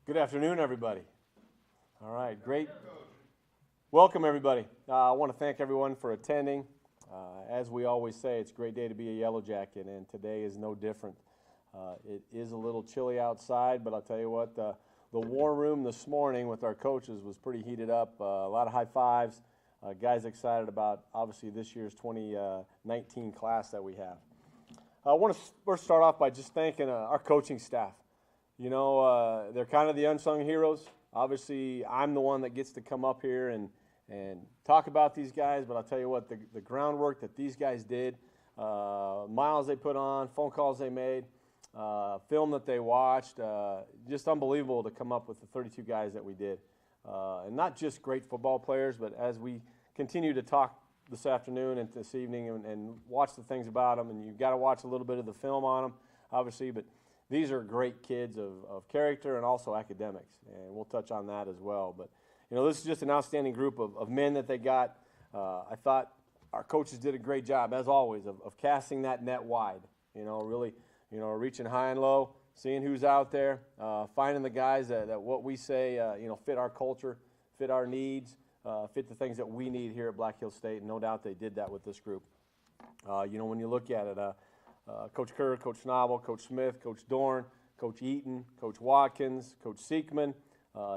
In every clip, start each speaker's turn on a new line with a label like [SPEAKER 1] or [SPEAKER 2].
[SPEAKER 1] Good afternoon, everybody. All right, great. Welcome, everybody. I want to thank everyone for attending. As we always say, it's a great day to be a Yellow Jacket, and today is no different. It is a little chilly outside, but I'll tell you what, the war room this morning with our coaches was pretty heated up. A lot of high fives. Guys excited about, obviously, this year's 2019 class that we have. I want to first start off by just thanking our coaching staff. You know, they're kind of the unsung heroes. Obviously, I'm the one that gets to come up here and talk about these guys, but I'll tell you what, the groundwork that these guys did, miles they put on, phone calls they made, film that they watched, just unbelievable to come up with the 32 guys that we did. And not just great football players, but as we continue to talk this afternoon and this evening and watch the things about them, and you've got to watch a little bit of the film on them, obviously, but these are great kids of character and also academics, and we'll touch on that as well. But, you know, this is just an outstanding group of men that they got. I thought our coaches did a great job, as always, of casting that net wide, you know, really, you know, reaching high and low, seeing who's out there, finding the guys that what we say, you know, fit our culture, fit our needs, fit the things that we need here at Black Hills State, and no doubt they did that with this group. You know, when you look at it, Coach Kerr, Coach Schnabel, Coach Smith, Coach Dorn, Coach Eaton, Coach Watkins, Coach Siekman,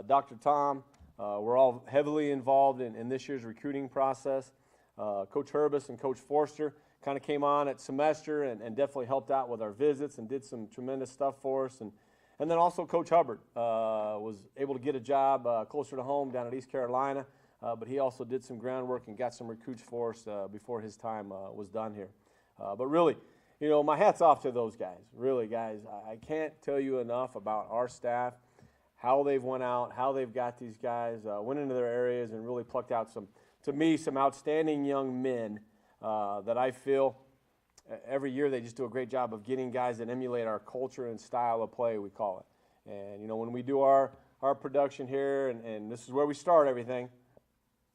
[SPEAKER 1] Dr. Tom, we're all heavily involved in this year's recruiting process. Coach Herbis and Coach Forster kind of came on at semester and definitely helped out with our visits and did some tremendous stuff for us. And then also Coach Hubbard was able to get a job closer to home down at East Carolina, but he also did some groundwork and got some recruits for us before his time was done here. But really, you know, my hat's off to those guys. Really, guys, I can't tell you enough about our staff, how they've went out, how they've got these guys, went into their areas and really plucked out some outstanding young men that I feel every year they just do a great job of getting guys that emulate our culture and style of play, we call it. And, you know, when we do our production here, and this is where we start everything,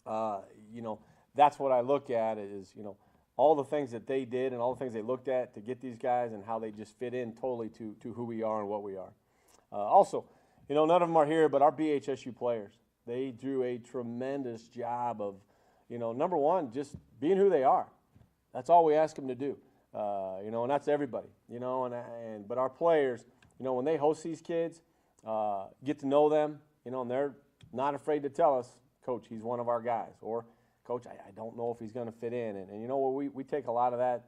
[SPEAKER 1] you know, that's what I look at is, you know, all the things that they did and all the things they looked at to get these guys and how they just fit in totally to who we are and what we are. Also, you know, none of them are here, but our BHSU players, they do a tremendous job of, you know, number one, just being who they are. That's all we ask them to do, you know, and that's everybody, you know, but our players, you know, when they host these kids, get to know them, you know, and they're not afraid to tell us, Coach, he's one of our guys, or Coach, I don't know if he's going to fit in. And you know what, we take a lot of that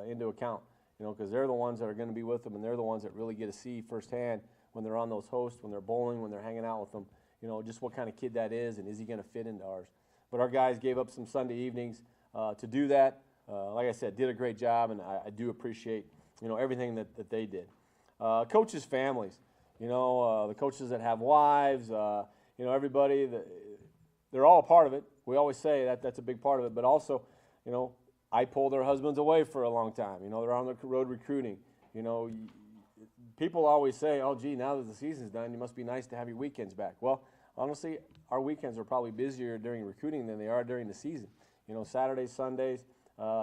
[SPEAKER 1] into account, you know, because they're the ones that are going to be with them, and they're the ones that really get to see firsthand when they're on those hosts, when they're bowling, when they're hanging out with them, you know, just what kind of kid that is and is he going to fit into ours. But our guys gave up some Sunday evenings to do that. Like I said, did a great job, and I do appreciate, you know, everything that they did. Coaches' families, you know, the coaches that have wives, you know, everybody, they're all a part of it. We always say that's a big part of it, but also, you know, I pulled their husbands away for a long time. You know, they're on the road recruiting. You know, people always say, oh, gee, now that the season's done, it must be nice to have your weekends back. Well, honestly, our weekends are probably busier during recruiting than they are during the season. You know, Saturdays, Sundays,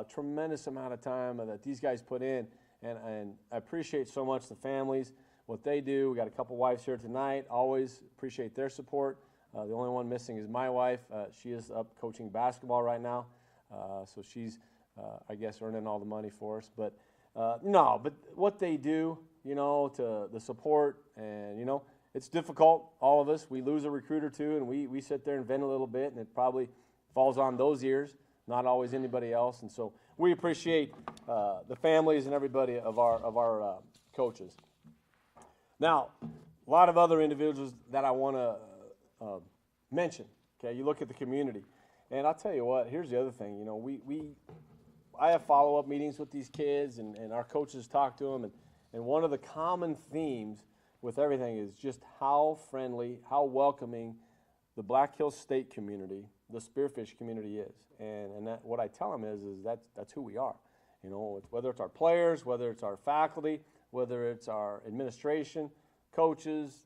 [SPEAKER 1] tremendous amount of time that these guys put in, and I appreciate so much the families, what they do. We got a couple wives here tonight. Always appreciate their support. The only one missing is my wife. She is up coaching basketball right now, so she's, I guess, earning all the money for us. But no, but what they do, you know, to the support, and, you know, it's difficult, all of us. We lose a recruit or two, and we sit there and vent a little bit, and it probably falls on those ears, not always anybody else. And so we appreciate the families and everybody of our coaches. Now, a lot of other individuals that I want to mention. Okay, you look at the community, and I'll tell you what, here's the other thing. You know, I have follow-up meetings with these kids, and our coaches talk to them, and one of the common themes with everything is just how friendly, how welcoming the Black Hills State community, the Spearfish community is. And that, what I tell them is that's who we are. You know, whether it's our players, whether it's our faculty, whether it's our administration, coaches,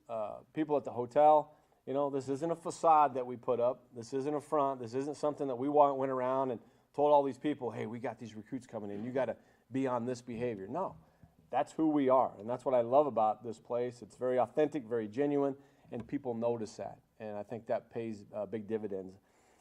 [SPEAKER 1] people at the hotel. You know, this isn't a facade that we put up. This isn't a front. This isn't something that we went around and told all these people, hey, we got these recruits coming in. You got to be on this behavior. No, that's who we are, and that's what I love about this place. It's very authentic, very genuine, and people notice that. And I think that pays big dividends.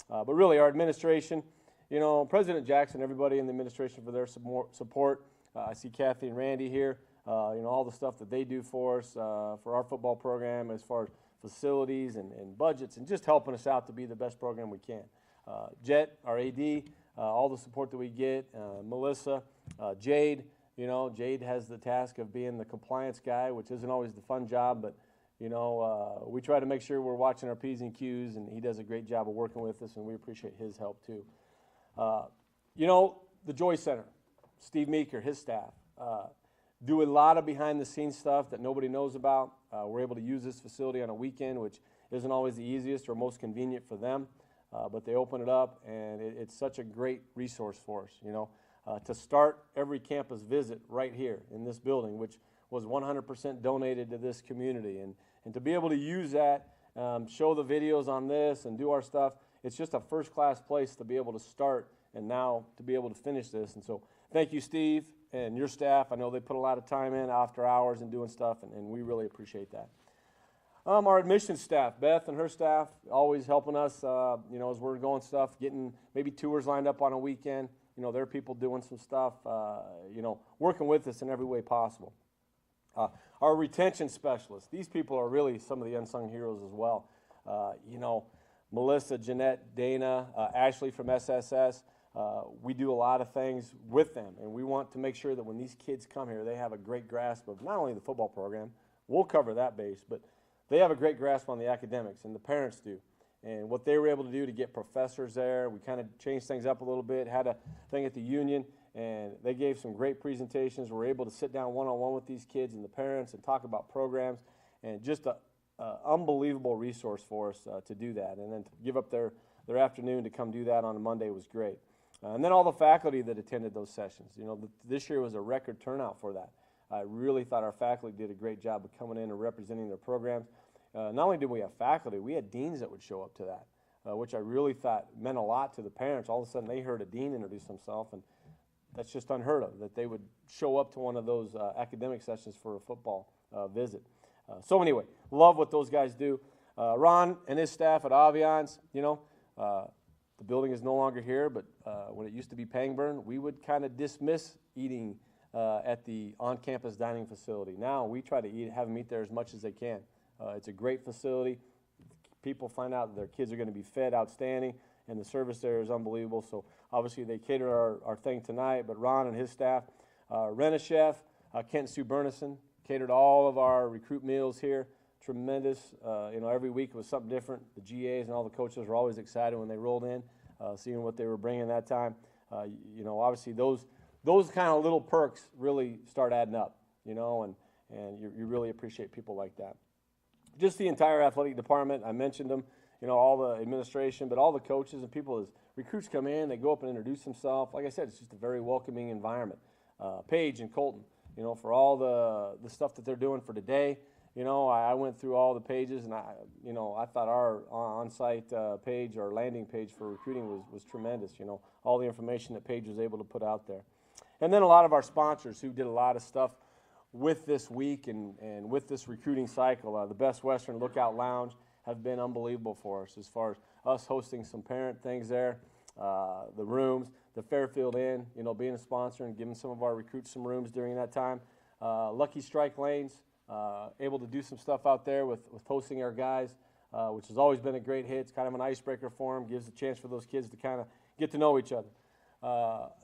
[SPEAKER 1] But really, our administration, you know, President Jackson, everybody in the administration for their support. I see Kathy and Randy here, you know, all the stuff that they do for us, for our football program as far as facilities and budgets and just helping us out to be the best program we can. Jet, our AD, all the support that we get, Melissa, Jade, you know, Jade has the task of being the compliance guy, which isn't always the fun job, but, you know, we try to make sure we're watching our P's and Q's, and he does a great job of working with us, and we appreciate his help too. You know, the Joy Center, Steve Meeker, his staff, do a lot of behind-the-scenes stuff that nobody knows about. We're able to use this facility on a weekend, which isn't always the easiest or most convenient for them, but they open it up, and it's such a great resource for us, you know. To start every campus visit right here in this building, which was 100% donated to this community, and to be able to use that, show the videos on this and do our stuff, it's just a first-class place to be able to start and now to be able to finish this. And so thank you, Steve, and your staff. I know they put a lot of time in after hours and doing stuff, and we really appreciate that. Our admissions staff, Beth and her staff, always helping us, you know, as we're going stuff, getting maybe tours lined up on a weekend. You know, there are people doing some stuff, you know, working with us in every way possible. Our retention specialists, these people are really some of the unsung heroes as well. You know, Melissa, Jeanette, Dana, Ashley from SSS, we do a lot of things with them, and we want to make sure that when these kids come here, they have a great grasp of not only the football program, we'll cover that base, but they have a great grasp on the academics, and the parents do. And what they were able to do to get professors there, we kind of changed things up a little bit, had a thing at the union, and they gave some great presentations. We're able to sit down one-on-one with these kids and the parents and talk about programs, and just an unbelievable resource for us to do that. And then to give up their afternoon to come do that on a Monday was great. And then all the faculty that attended those sessions. You know, this year was a record turnout for that. I really thought our faculty did a great job of coming in and representing their programs. Not only did we have faculty, we had deans that would show up to that, which I really thought meant a lot to the parents. All of a sudden they heard a dean introduce himself, and that's just unheard of, that they would show up to one of those academic sessions for a football visit. So anyway, love what those guys do. Ron and his staff at Aviance, you know, the building is no longer here, but when it used to be Pangburn, we would kind of dismiss eating at the on-campus dining facility. Now we try to have them eat there as much as they can. It's a great facility. People find out that their kids are going to be fed outstanding, and the service there is unbelievable. So obviously they cater our thing tonight, but Ron and his staff, Rena Chef, Kent and Sue Burnison, catered all of our recruit meals here. Tremendous. You know, every week it was something different. The GAs and all the coaches were always excited when they rolled in, seeing what they were bringing that time. You know, obviously those kind of little perks really start adding up, you know, and you really appreciate people like that. Just the entire athletic department, I mentioned them, you know, all the administration, but all the coaches and people, as recruits come in, they go up and introduce themselves. Like I said, it's just a very welcoming environment. Paige and Colton, you know, for all the stuff that they're doing for today. You know, I went through all the pages, and I thought our on-site page, our landing page for recruiting was tremendous. You know, all the information that Paige was able to put out there. And then a lot of our sponsors who did a lot of stuff with this week and with this recruiting cycle. The Best Western Lookout Lounge have been unbelievable for us as far as us hosting some parent things there, the rooms, the Fairfield Inn, you know, being a sponsor and giving some of our recruits some rooms during that time. Lucky Strike Lanes, able to do some stuff out there with hosting our guys, which has always been a great hit. It's kind of an icebreaker for them, gives a chance for those kids to kind of get to know each other.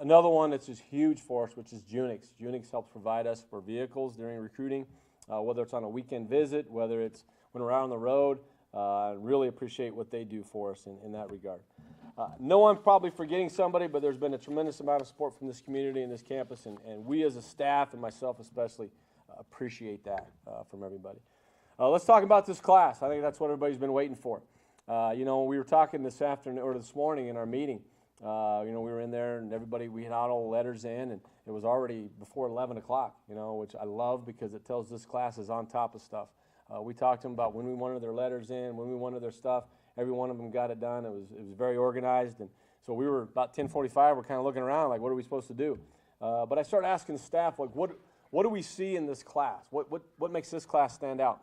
[SPEAKER 1] Another one that's just huge for us, which is Junix. Junix helps provide us for vehicles during recruiting, whether it's on a weekend visit, whether it's when we're out on the road. I really appreciate what they do for us in that regard. No, I'm probably forgetting somebody, but there's been a tremendous amount of support from this community and this campus, and we as a staff, and myself especially, appreciate that from everybody. Let's talk about this class. I think that's what everybody's been waiting for. You know, we were talking this afternoon or this morning in our meeting. You know, we were in there, and we had all the letters in, and it was already before 11 o'clock, you know, which I love because it tells this class is on top of stuff. We talked to them about when we wanted their letters in, when we wanted their stuff. Every one of them got it done. It was very organized, and so we were about 10:45. We're kind of looking around like, what are we supposed to do? But I started asking the staff, like, what do we see in this class? What makes this class stand out?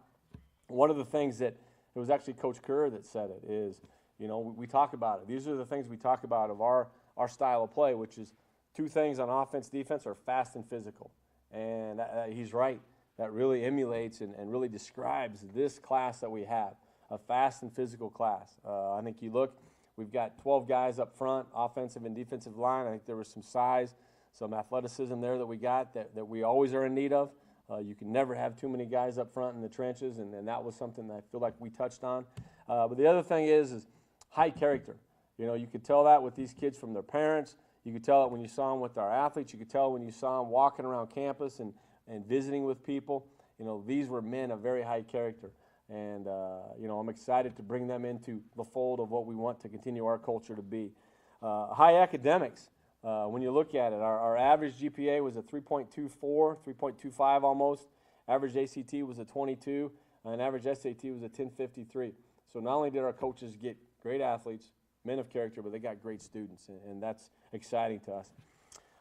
[SPEAKER 1] One of the things that it was actually Coach Kerr that said it, is, you know, we talk about it. These are the things we talk about of our style of play, which is two things on offense, defense are fast and physical. And he's right. That really emulates and really describes this class that we have, a fast and physical class. I think you look, we've got 12 guys up front, offensive and defensive line. I think there was some size, some athleticism there that we got that we always are in need of. You can never have too many guys up front in the trenches, and that was something that I feel like we touched on. But the other thing is high character. You know, you could tell that with these kids from their parents. You could tell it when you saw them with our athletes. You could tell when you saw them walking around campus and visiting with people. You know, these were men of very high character. And, you know, I'm excited to bring them into the fold of what we want to continue our culture to be. High academics. When you look at it, our average GPA was a 3.24, 3.25 almost. Average ACT was a 22, and average SAT was a 1053. So not only did our coaches get great athletes, men of character, but they got great students, and that's exciting to us.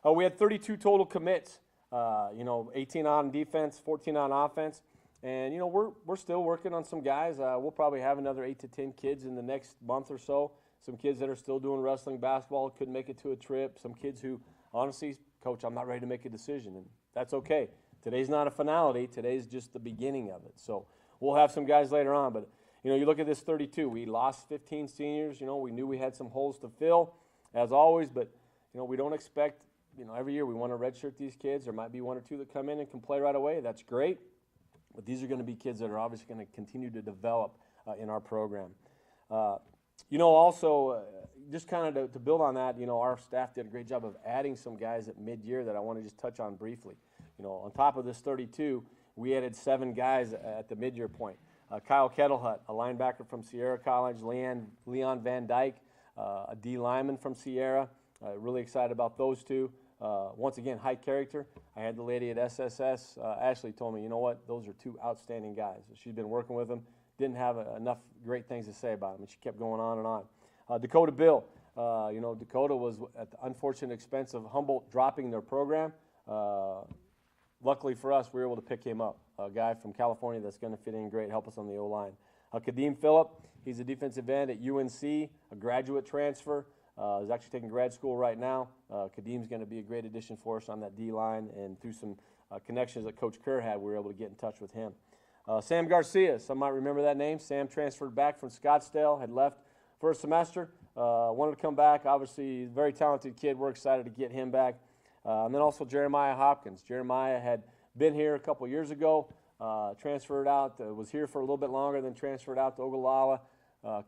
[SPEAKER 1] We had 32 total commits, you know, 18 on defense, 14 on offense. And, you know, we're still working on some guys. We'll probably have another 8 to 10 kids in the next month or so. Some kids that are still doing wrestling, basketball, couldn't make it to a trip. Some kids who, honestly, Coach, I'm not ready to make a decision, and that's okay. Today's not a finality. Today's just the beginning of it. So we'll have some guys later on. But, you know, you look at this 32. We lost 15 seniors. You know, we knew we had some holes to fill, as always. But, you know, we don't expect, you know, every year we want to redshirt these kids. There might be 1 or 2 that come in and can play right away. That's great. But these are going to be kids that are obviously going to continue to develop in our program. You know, also, just kind of to build on that, you know, our staff did a great job of adding some guys at mid-year that I want to just touch on briefly. You know, on top of this 32, we added 7 guys at the mid-year point. Kyle Kettlehut, a linebacker from Sierra College, Leon Van Dyke, a D lineman from Sierra. Really excited about those two. Once again, high character. I had the lady at SSS, Ashley, told me, you know what, those are 2 outstanding guys. She's been working with them. Didn't have enough great things to say about him, and she kept going on and on. Dakota Bill, you know, Dakota was at the unfortunate expense of Humboldt dropping their program. Luckily for us, we were able to pick him up, a guy from California that's going to fit in great, help us on the O-line. Kadeem Phillip, he's a defensive end at UNC, a graduate transfer. He's actually taking grad school right now. Kadeem's going to be a great addition for us on that D-line, and through some connections that Coach Kerr had, we were able to get in touch with him. Sam Garcia, some might remember that name. Sam transferred back from Scottsdale, had left for a semester, wanted to come back. Obviously, very talented kid. We're excited to get him back. And then also Jeremiah Hopkins. Jeremiah had been here a couple years ago, transferred out, was here for a little bit longer, then transferred out to Ogallala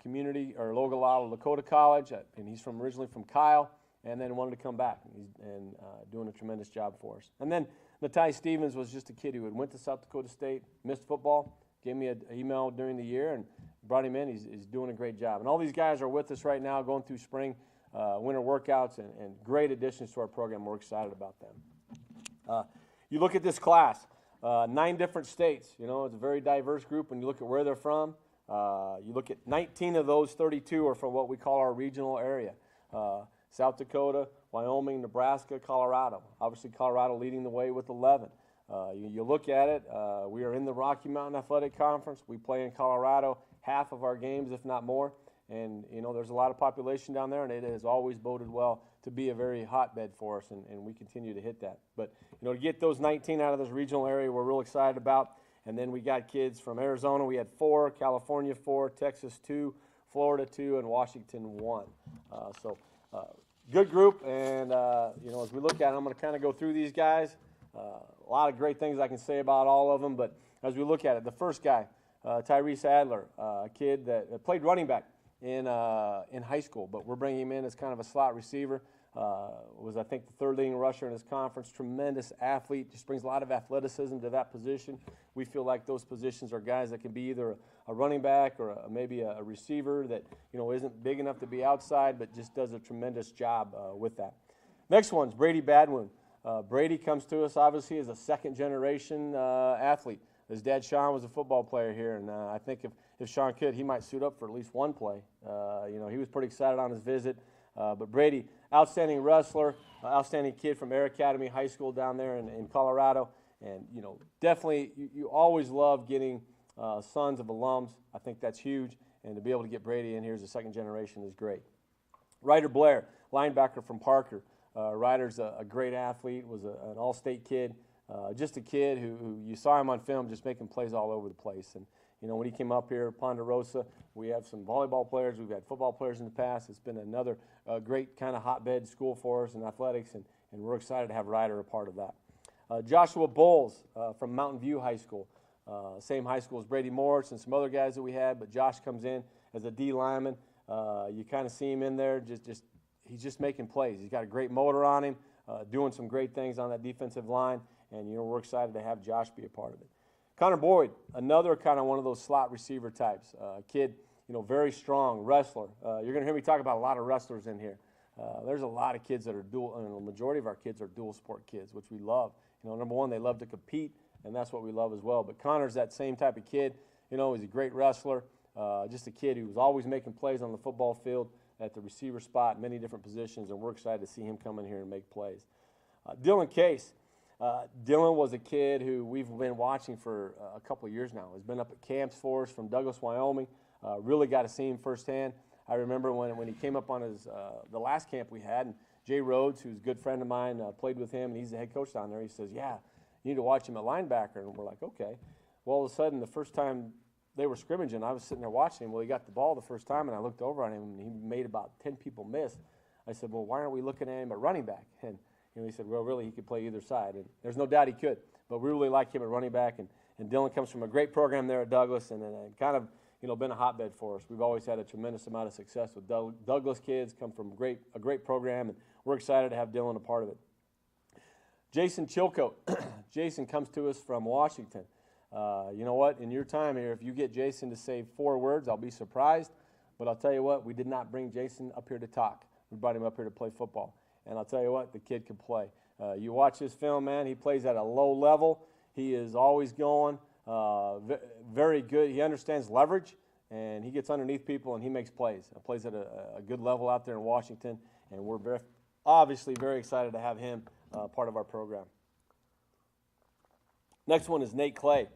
[SPEAKER 1] Community, or Ogallala Lakota College, and he's originally from Kyle, and then wanted to come back, and doing a tremendous job for us. And then Natai Stevens was just a kid who had went to South Dakota State, missed football, gave me an email during the year, and brought him in. He's doing a great job. And all these guys are with us right now, going through spring, winter workouts, and great additions to our program. We're excited about them. You look at this class, 9 different states. You know, it's a very diverse group when you look at where they're from. You look at 19 of those 32 are from what we call our regional area. South Dakota, Wyoming, Nebraska, Colorado. Obviously, Colorado leading the way with 11. You look at it, we are in the Rocky Mountain Athletic Conference. We play in Colorado half of our games, if not more. And, you know, there's a lot of population down there, and it has always boded well to be a very hotbed for us, and we continue to hit that. But, you know, to get those 19 out of this regional area, we're real excited about. And then we got kids from Arizona. We had 4, California 4, Texas 2, Florida 2, and Washington 1. Good group, and, you know, as we look at it, I'm going to kind of go through these guys. A lot of great things I can say about all of them, but as we look at it, the first guy, Tyrese Adler, a kid that played running back in high school, but we're bringing him in as kind of a slot receiver. Was, I think, the 3rd leading rusher in his conference. Tremendous athlete, just brings a lot of athleticism to that position. We feel like those positions are guys that can be either a running back or maybe a receiver that, you know, isn't big enough to be outside, but just does a tremendous job with that. Next one's Brady Badwin. Brady comes to us, obviously, as a second-generation athlete. His dad, Sean, was a football player here, and I think if Sean could, he might suit up for at least one play. You know, he was pretty excited on his visit. But Brady, outstanding wrestler, outstanding kid from Air Academy High School down there in Colorado. And, you know, definitely you always love getting sons of alums. I think that's huge, and to be able to get Brady in here as a second generation is great. Rider Blair, linebacker from Parker. Rider's a great athlete, was an all-state kid, just a kid who you saw him on film just making plays all over the place. And, when he came up here, Ponderosa, we have some volleyball players, we've had football players in the past. It's been another great kind of hotbed school for us in athletics, and we're excited to have Rider a part of that. Joshua Bowles from Mountain View High School, same high school as Brady Morris and some other guys that we had, but Josh comes in as a D lineman. You kind of see him in there, he's just making plays. He's got a great motor on him, doing some great things on that defensive line, and we're excited to have Josh be a part of it. Connor Boyd, another kind of one of those slot receiver types, kid, very strong, wrestler. You're going to hear me talk about a lot of wrestlers in here. There's a lot of kids that are dual, and the majority of our kids are dual sport kids, which we love. Number one, they love to compete, and that's what we love as well. But Connor's that same type of kid. He's a great wrestler, just a kid who was always making plays on the football field at the receiver spot, many different positions, and we're excited to see him come in here and make plays. Dylan Case. Dylan was a kid who we've been watching for a couple of years now. He's been up at camps for us from Douglas, Wyoming. Really got to see him firsthand. I remember when he came up on the last camp we had, and Jay Rhodes, who's a good friend of mine, played with him, and he's the head coach down there. He says, "Yeah, you need to watch him at linebacker." And we're like, "Okay." Well, all of a sudden, the first time they were scrimmaging, I was sitting there watching him. Well, he got the ball the first time, and I looked over on him, and he made about 10 people miss. I said, "Well, why aren't we looking at him at running back?" And he said, "Well, really, he could play either side." And there's no doubt he could, but we really like him at running back. And Dylan comes from a great program there at Douglas, and kind of been a hotbed for us. We've always had a tremendous amount of success with Douglas kids, come from a great program, and we're excited to have Dylan a part of it. Jason Chilcote. Jason comes to us from Washington. You know what? In your time here, if you get Jason to say 4 words, I'll be surprised. But I'll tell you what, we did not bring Jason up here to talk. We brought him up here to play football. And I'll tell you what, the kid can play. You watch his film, man, he plays at a low level. He is always going. Very good. He understands leverage, and he gets underneath people, and he makes plays. He plays at a good level out there in Washington, and we're obviously very excited to have him part of our program. Next one is Nate Clay,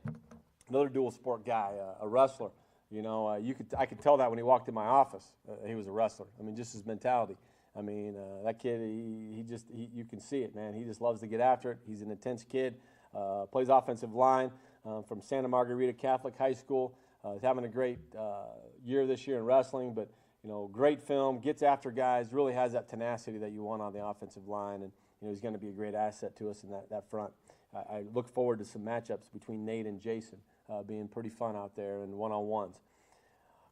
[SPEAKER 1] another dual sport guy, a wrestler. I could tell that when he walked in my office, he was a wrestler. I mean, just his mentality. I mean, that kid, you can see it, man. He just loves to get after it. He's an intense kid, plays offensive line from Santa Margarita Catholic High School. He's having a great year this year in wrestling, but, great film, gets after guys, really has that tenacity that you want on the offensive line, and, he's going to be a great asset to us in that front. I look forward to some matchups between Nate and Jason being pretty fun out there in one-on-ones.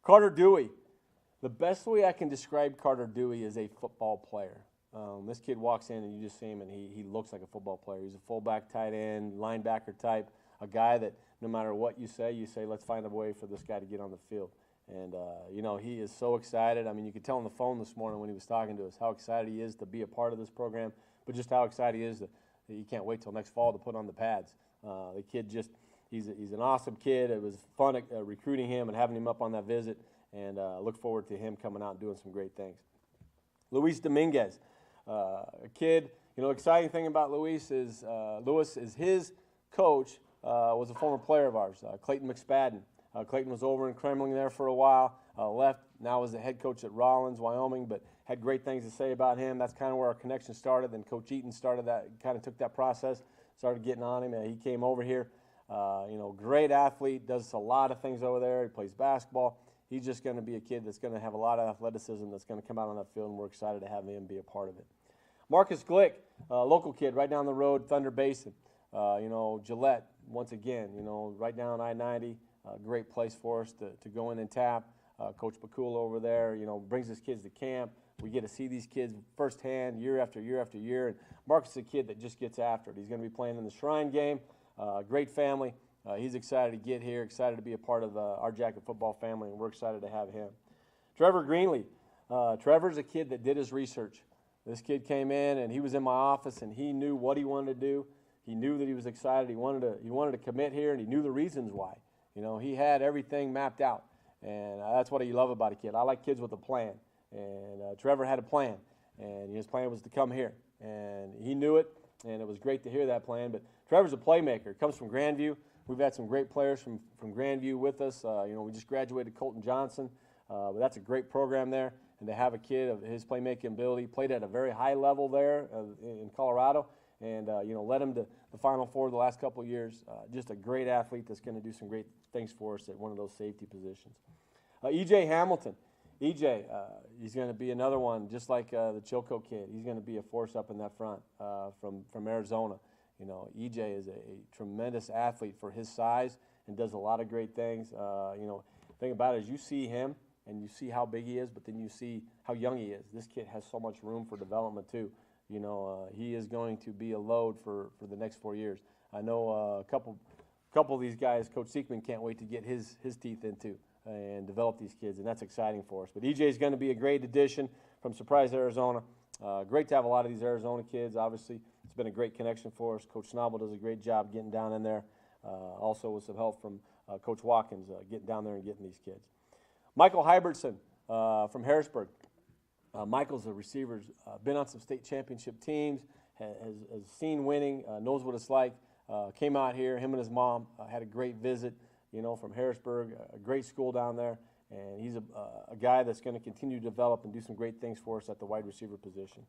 [SPEAKER 1] Carter Dewey. The best way I can describe Carter Dewey is a football player. This kid walks in and you just see him and he looks like a football player. He's a fullback, tight end, linebacker type, a guy that no matter what you say, let's find a way for this guy to get on the field. And, he is so excited. I mean, you could tell on the phone this morning when he was talking to us how excited he is to be a part of this program, but just how excited he is that he can't wait till next fall to put on the pads. The kid he's an awesome kid. It was fun recruiting him and having him up on that visit. And look forward to him coming out and doing some great things. Luis Dominguez, a kid. Exciting thing about Luis is his coach was a former player of ours, Clayton McSpadden. Clayton was over in Kremling there for a while, left, now is the head coach at Rollins, Wyoming, but had great things to say about him. That's kind of where our connection started. Then Coach Eaton started that, kind of took that process, started getting on him. He came over here, great athlete, does a lot of things over there. He plays basketball. He's just going to be a kid that's going to have a lot of athleticism that's going to come out on that field, and we're excited to have him be a part of it. Marcus Glick, local kid right down the road, Thunder Basin. Gillette, once again, right down I-90, great place for us to go in and tap. Coach Bakula over there, brings his kids to camp. We get to see these kids firsthand year after year after year. And Marcus is a kid that just gets after it. He's going to be playing in the Shrine game. Great family. He's excited to get here, excited to be a part of our Jacket football family, and we're excited to have him. Trevor Greenlee. Trevor's a kid that did his research. This kid came in, and he was in my office, and he knew what he wanted to do. He knew that he was excited. He wanted to commit here, and he knew the reasons why. He had everything mapped out, and that's what you love about a kid. I like kids with a plan, and Trevor had a plan, and his plan was to come here, and he knew it, and it was great to hear that plan. But Trevor's a playmaker. Comes from Grandview. We've had some great players from Grandview with us. We just graduated Colton Johnson, but that's a great program there. And to have a kid of his playmaking ability, played at a very high level there in Colorado, and led him to the Final Four the last couple of years. Just a great athlete that's going to do some great things for us at one of those safety positions. E.J. Hamilton. E.J., he's going to be another one, just like the Chilcote kid. He's going to be a force up in that front from Arizona. E.J. is a tremendous athlete for his size and does a lot of great things. The thing about it is you see him and you see how big he is, but then you see how young he is. This kid has so much room for development too. He is going to be a load for the next 4 years. I know a couple of these guys, Coach Siekman can't wait to get his teeth into and develop these kids, and that's exciting for us. But EJ is going to be a great addition from Surprise, Arizona. Great to have a lot of these Arizona kids. Obviously, it's been a great connection for us. Coach Schnabel does a great job getting down in there. Also with some help from Coach Watkins getting down there and getting these kids. Michael Hybertson from Harrisburg. Michael's a receiver, been on some state championship teams, has seen winning, knows what it's like. Came out here, him and his mom had a great visit, from Harrisburg, a great school down there, and he's a guy that's going to continue to develop and do some great things for us at the wide receiver position.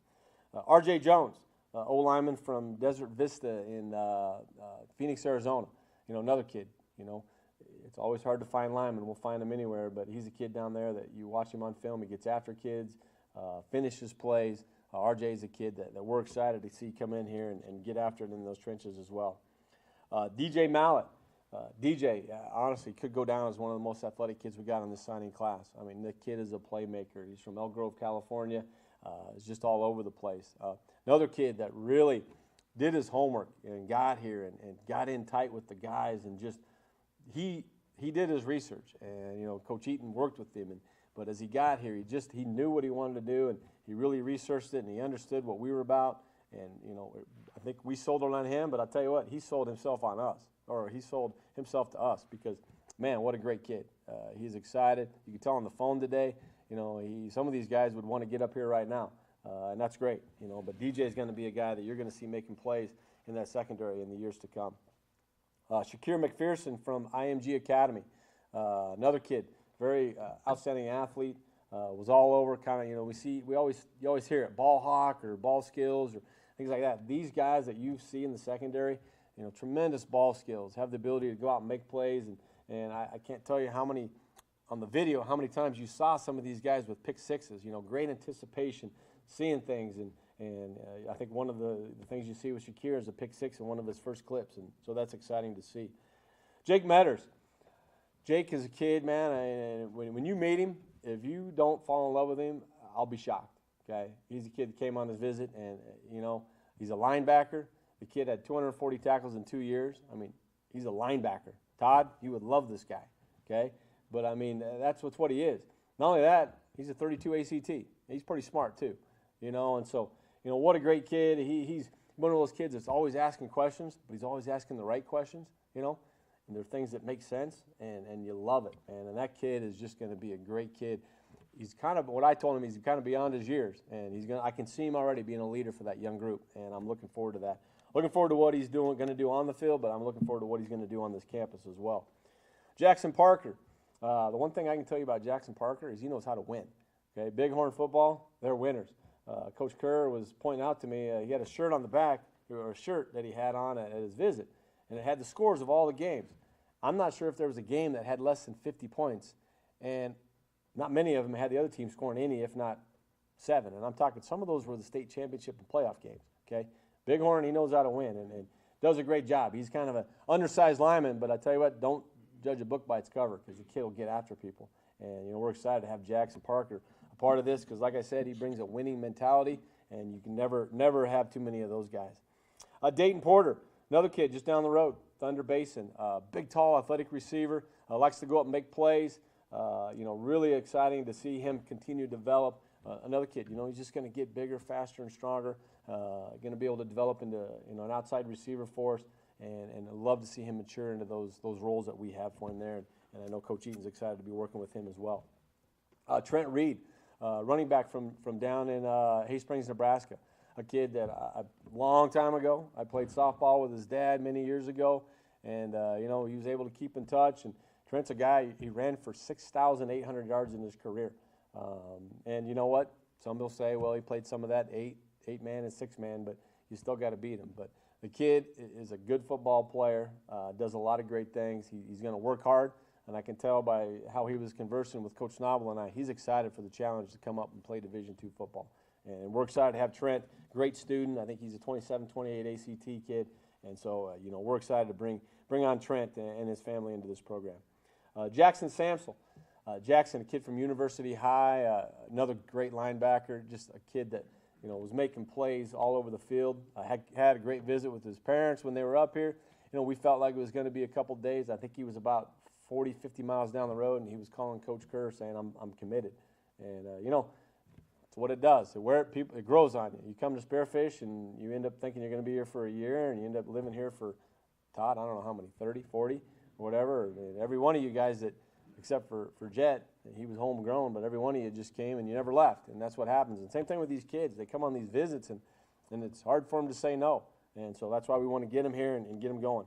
[SPEAKER 1] R.J. Jones, O-lineman from Desert Vista in Phoenix, Arizona. Another kid, It's always hard to find linemen. We'll find him anywhere, but he's a kid down there that you watch him on film. He gets after kids, finishes plays. R.J. is a kid that we're excited to see come in here and get after it in those trenches as well. DJ Mallet. DJ, honestly, could go down as one of the most athletic kids we got in this signing class. I mean, the kid is a playmaker. He's from Elk Grove, California. He's just all over the place. Another kid that really did his homework and got here and got in tight with the guys and just he did his research. And, Coach Eaton worked with him. But as he got here, he knew what he wanted to do, and he really researched it, and he understood what we were about. And, I think we sold it on him, but I'll tell you what, he sold himself on us. Or he sold himself to us because, man, what a great kid. He's excited. You can tell on the phone today, some of these guys would want to get up here right now, and that's great. But DJ is going to be a guy that you're going to see making plays in that secondary in the years to come. Shakur McPherson from IMG Academy, another kid, very outstanding athlete, was all over. Kind of, you always hear it, ball hawk or ball skills or things like that. These guys that you see in the secondary, tremendous ball skills, have the ability to go out and make plays, and I can't tell you how many times you saw some of these guys with pick sixes, great anticipation, seeing things, and I think one of the things you see with Shakur is a pick six in one of his first clips, and so that's exciting to see. Jake Metters. Jake is a kid, man, and when you meet him, if you don't fall in love with him, I'll be shocked, okay? He's a kid that came on his visit, and, he's a linebacker. The kid had 240 tackles in 2 years. I mean, he's a linebacker. Todd, you would love this guy, okay? But, I mean, that's what he is. Not only that, he's a 32 ACT. He's pretty smart, too, and so, what a great kid. He's one of those kids that's always asking questions, but he's always asking the right questions, and they're things that make sense, and you love it. And that kid is just going to be a great kid. He's kind of, what I told him, he's kind of beyond his years, and I can see him already being a leader for that young group, and I'm looking forward to that. Looking forward to what he's going to do on the field, but I'm looking forward to what he's going to do on this campus as well. Jackson Parker. The one thing I can tell you about Jackson Parker is he knows how to win. Okay, Bighorn football, they're winners. Coach Kerr was pointing out to me, he had a shirt on the back, or a shirt that he had on at his visit, and it had the scores of all the games. I'm not sure if there was a game that had less than 50 points, and not many of them had the other team scoring any, if not 7. And I'm talking, some of those were the state championship and playoff games, okay? Bighorn, he knows how to win and does a great job. He's kind of an undersized lineman, but I tell you what, don't judge a book by its cover because the kid will get after people. And, we're excited to have Jackson Parker a part of this because, like I said, he brings a winning mentality, and you can never have too many of those guys. Dayton Porter, another kid just down the road, Thunder Basin, big, tall, athletic receiver, likes to go up and make plays. Really exciting to see him continue to develop. Another kid, he's just going to get bigger, faster, and stronger. Going to be able to develop into an outside receiver for us, and I'd love to see him mature into those roles that we have for him there. And I know Coach Eaton's excited to be working with him as well. Trent Reid, running back from down in Hay Springs, Nebraska, a kid that a long time ago I played softball with his dad many years ago, And, you know, he was able to keep in touch. And Trent's a guy, he ran for 6,800 yards in his career. And you know what? Some will say, well, he played some of that eight-man and six-man, but you still got to beat him. But the kid is a good football player, does a lot of great things. He's going to work hard, and I can tell by how he was conversing with Coach Snobble and I, he's excited for the challenge to come up and play Division II football. And we're excited to have Trent, great student. I think he's a 27-28 ACT kid, and so you know, we're excited to bring on Trent and his family into this program. Jackson Samsel. Jackson, a kid from University High, another great linebacker, just a kid that, you know, was making plays all over the field. Had a great visit with his parents when they were up here. You know, we felt like it was going to be a couple days. I think he was about 40, 50 miles down the road, and he was calling Coach Kerr saying, I'm committed. And, you know, that's what it does. It grows on you. You come to Spearfish, and you end up thinking you're going to be here for a year, and you end up living here for, Todd, I don't know how many, 30, 40, or whatever. And every one of you guys that, except for Jet, he was homegrown, but every one of you just came and you never left, and that's what happens. And same thing with these kids. They come on these visits, and it's hard for them to say no. And so that's why we want to get them here and get them going.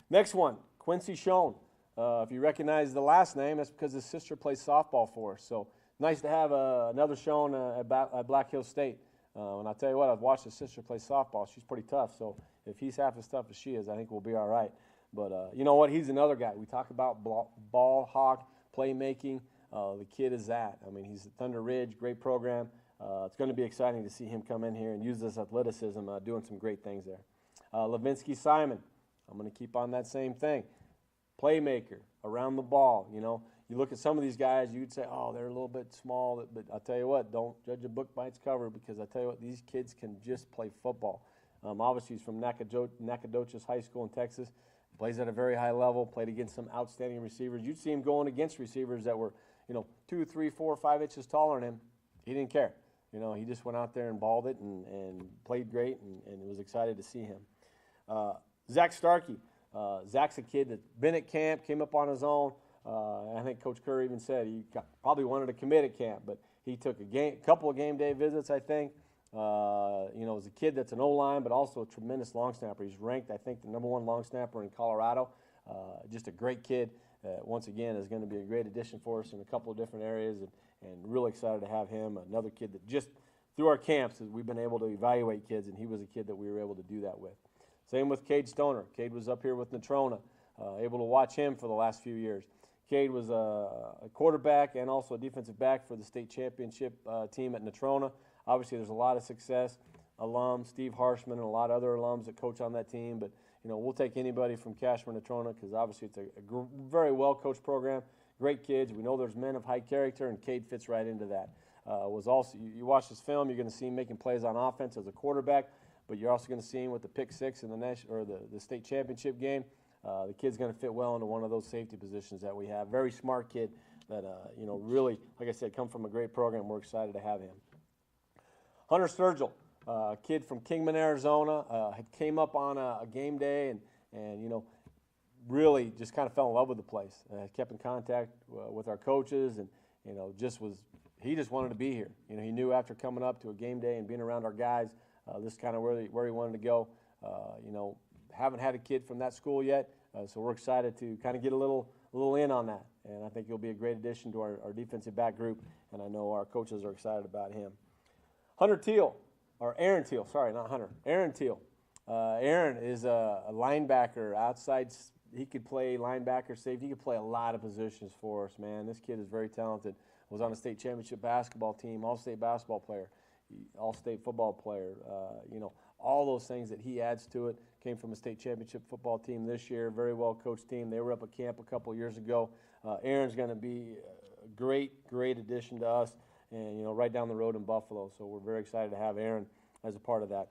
[SPEAKER 1] Next one, Quincy Shine. If you recognize the last name, that's because his sister plays softball for us. So nice to have another Shine at Black Hills State. And I'll tell you what, I've watched his sister play softball. She's pretty tough, so if he's half as tough as she is, I think we'll be all right. But you know what? He's another guy. We talk about ball hawk, playmaking. The kid is that. I mean, he's at Thunder Ridge, great program. It's going to be exciting to see him come in here and use this athleticism, doing some great things there. Levinsky Simon, I'm going to keep on that same thing. Playmaker, around the ball. You know, you look at some of these guys, you'd say, oh, they're a little bit small. But I'll tell you what, don't judge a book by its cover, because I'll tell you what, these kids can just play football. Obviously, he's from Nacogdoches High School in Texas. Plays at a very high level, played against some outstanding receivers. You'd see him going against receivers that were, you know, 2, 3, 4, 5 inches taller than him. He didn't care. You know, he just went out there and balled it and played great and was excited to see him. Zak Starkey. Zak's a kid that's been at camp, came up on his own. I think Coach Kerr even said he probably wanted to commit at camp, but he took a couple of game day visits, I think. You know, as a kid that's an O-line, but also a tremendous long snapper. He's ranked, I think, the #1 long snapper in Colorado. Just a great kid. Once again, is going to be a great addition for us in a couple of different areas, and really excited to have him. Another kid that just through our camps, we've been able to evaluate kids, and he was a kid that we were able to do that with. Same with Cade Stoner. Cade was up here with Natrona, able to watch him for the last few years. Cade was a quarterback and also a defensive back for the state championship team at Natrona. Obviously, there's a lot of success alums, Steve Harshman and a lot of other alums that coach on that team. But, you know, we'll take anybody from Cashmere Natrona because obviously it's a very well-coached program, great kids. We know there's men of high character, and Cade fits right into that. Was also you watch this film, you're going to see him making plays on offense as a quarterback, but you're also going to see him with the pick six in the state championship game. The kid's going to fit well into one of those safety positions that we have. Very smart kid that, you know, really, like I said, come from a great program. We're excited to have him. Hunter Teal, a kid from Kingman, Arizona, came up on a game day and, you know, really just kind of fell in love with the place. Kept in contact with our coaches and, you know, he just wanted to be here. You know, he knew after coming up to a game day and being around our guys, this is kind of where he wanted to go. You know, haven't had a kid from that school yet, so we're excited to kind of get a little in on that. And I think he'll be a great addition to our defensive back group, and I know our coaches are excited about him. Hunter Teal, or Aaron Teal, sorry, not Hunter, Aaron Teal. Aaron is a linebacker, outside. He could play linebacker, safety. He could play a lot of positions for us, man. This kid is very talented. Was on a state championship basketball team, all-state basketball player, all-state football player. You know, all those things that he adds to it. Came from a state championship football team this year, very well-coached team. They were up at camp a couple years ago. Aaron's going to be a great addition to us, and, you know, right down the road in Buffalo. So we're very excited to have Aaron as a part of that.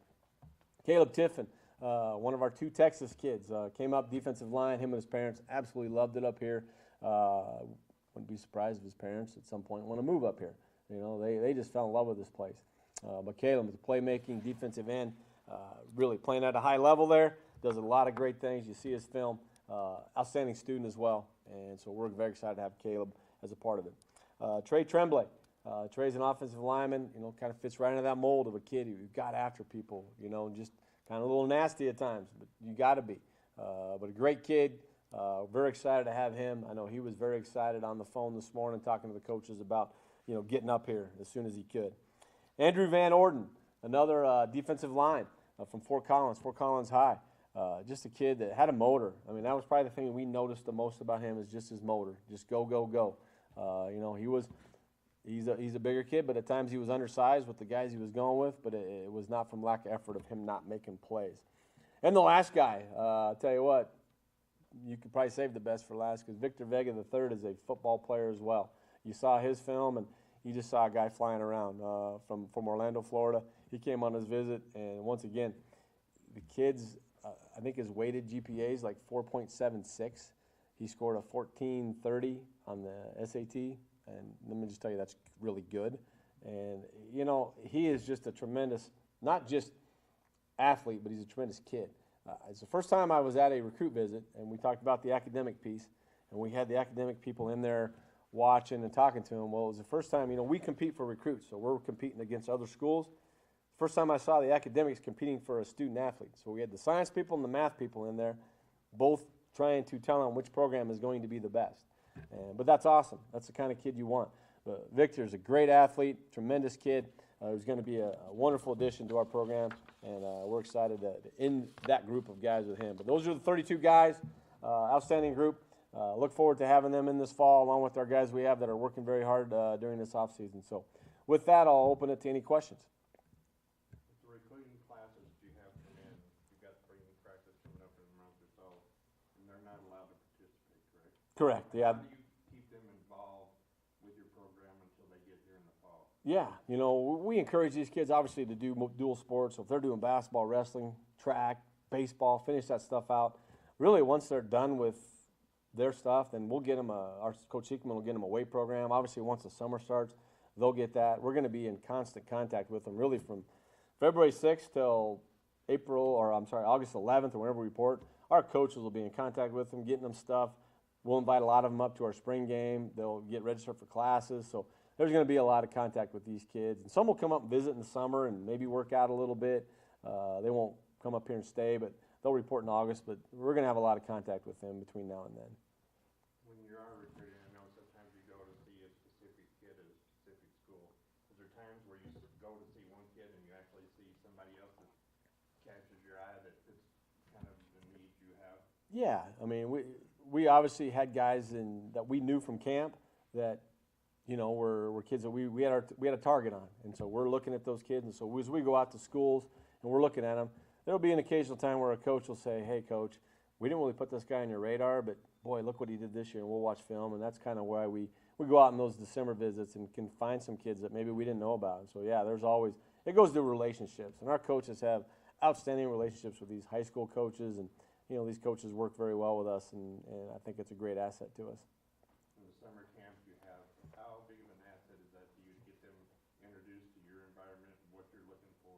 [SPEAKER 1] Caleb Tiffin, one of our 2 Texas kids, came up defensive line. Him and his parents absolutely loved it up here. Wouldn't be surprised if his parents at some point want to move up here. You know, they just fell in love with this place. But Caleb is a playmaking defensive end, really playing at a high level there. Does a lot of great things. You see his film. Outstanding student as well. And so we're very excited to have Caleb as a part of it. Trey Tremble. Trey's an offensive lineman, you know, kind of fits right into that mold of a kid who got after people, you know, just kind of a little nasty at times, but you got to be. But a great kid. Very excited to have him. I know he was very excited on the phone this morning talking to the coaches about, getting up here as soon as he could. Andrew Van Orden, another defensive line from Fort Collins High. Just a kid that had a motor. I mean, that was probably the thing we noticed the most about him is just his motor. Just go, go, go. He's a bigger kid, but at times he was undersized with the guys he was going with, but it was not from lack of effort of him not making plays. And the last guy, I'll tell you what, you could probably save the best for last because Victor Vega III is a football player as well. You saw his film, and you just saw a guy flying around from Orlando, Florida. He came on his visit, and once again, the kid's, I think his weighted GPA is like 4.76. He scored a 1430 on the SAT, and let me just tell you, that's really good. And, he is just a tremendous, not just athlete, but he's a tremendous kid. It's the first time I was at a recruit visit, and we talked about the academic piece, and we had the academic people in there watching and talking to him. Well, it was the first time, we compete for recruits, so we're competing against other schools. First time I saw the academics competing for a student athlete. So we had the science people and the math people in there, both trying to tell them which program is going to be the best. But that's awesome. That's the kind of kid you want. But Victor's a great athlete, tremendous kid. He's going to be a wonderful addition to our program, and we're excited to end that group of guys with him. But those are the 32 guys, outstanding group. Look forward to having them in this fall, along with our guys we have that are working very hard during this offseason. So with that, I'll open it to any questions.
[SPEAKER 2] The recruiting classes you have come in, you've got spring practice coming up in a month or so, and they're not allowed to participate, correct?
[SPEAKER 1] Correct, yeah.
[SPEAKER 2] How do you keep them involved with your program until they get here in the fall?
[SPEAKER 1] Yeah, we encourage these kids obviously to do dual sports. So if they're doing basketball, wrestling, track, baseball, finish that stuff out. Really, once they're done with their stuff, then we'll get them our Coach Hickman will get them a weight program. Obviously, once the summer starts, they'll get that. We're going to be in constant contact with them really from February 6th till August 11th or whenever we report. Our coaches will be in contact with them, getting them stuff. We'll invite a lot of them up to our spring game. They'll get registered for classes. So there's going to be a lot of contact with these kids. And some will come up and visit in the summer and maybe work out a little bit. They won't come up here and stay, but they'll report in August. But we're going to have a lot of contact with them between now and then.
[SPEAKER 2] When you are recruiting, I know sometimes you go to see a specific kid at a specific school. Is there times where you go to see one kid and you actually see somebody else that catches your eye that fits kind of the needs you have?
[SPEAKER 1] Yeah, I mean, we obviously had guys that we knew from camp that were kids that we had a target on, and so we're looking at those kids. And so as we go out to schools and we're looking at them, there'll be an occasional time where a coach will say, "Hey, coach, we didn't really put this guy on your radar, but boy, look what he did this year." And we'll watch film, and that's kind of why we go out in those December visits and can find some kids that maybe we didn't know about. And so yeah, it goes to relationships, and our coaches have outstanding relationships with these high school coaches, and these coaches work very well with us, and I think it's a great asset to us.
[SPEAKER 2] In the summer camps you have, how big of an asset is that to you to get them introduced to your environment and what you're looking for?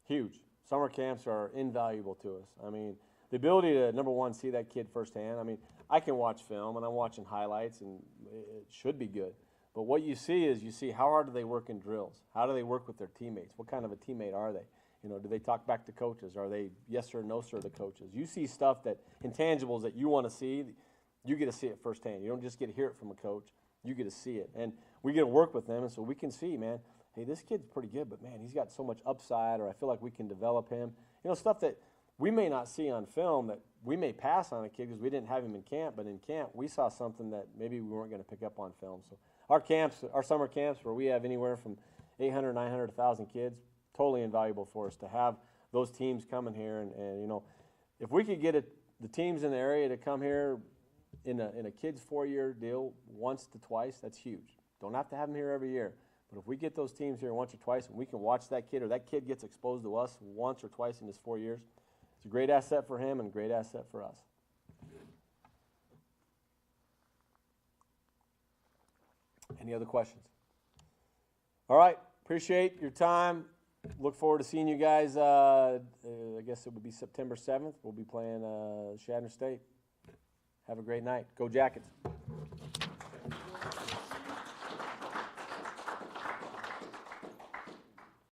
[SPEAKER 1] Huge. Summer camps are invaluable to us. I mean, the ability to, number one, see that kid firsthand. I mean, I can watch film, and I'm watching highlights, and it should be good. But what you see is how hard do they work in drills? How do they work with their teammates? What kind of a teammate are they? Do they talk back to coaches? Are they yes sir, no sir to coaches? You see stuff intangibles that you want to see, you get to see it firsthand. You don't just get to hear it from a coach. You get to see it. And we get to work with them, and so we can see, man, hey, this kid's pretty good, but, man, he's got so much upside, or I feel like we can develop him. Stuff that we may not see on film that we may pass on a kid because we didn't have him in camp, but in camp we saw something that maybe we weren't going to pick up on film. So our summer camps where we have anywhere from 800, 900, 1,000 kids, totally invaluable for us to have those teams coming here. And if we could get the teams in the area to come here in a kid's 4-year deal once to twice, that's huge. Don't have to have them here every year. But if we get those teams here once or twice and we can watch that kid, or that kid gets exposed to us once or twice in his 4 years, it's a great asset for him and a great asset for us. Any other questions? All right. Appreciate your time. Look forward to seeing you guys. I guess it would be September 7th. We'll be playing Shadner State. Have a great night. Go Jackets.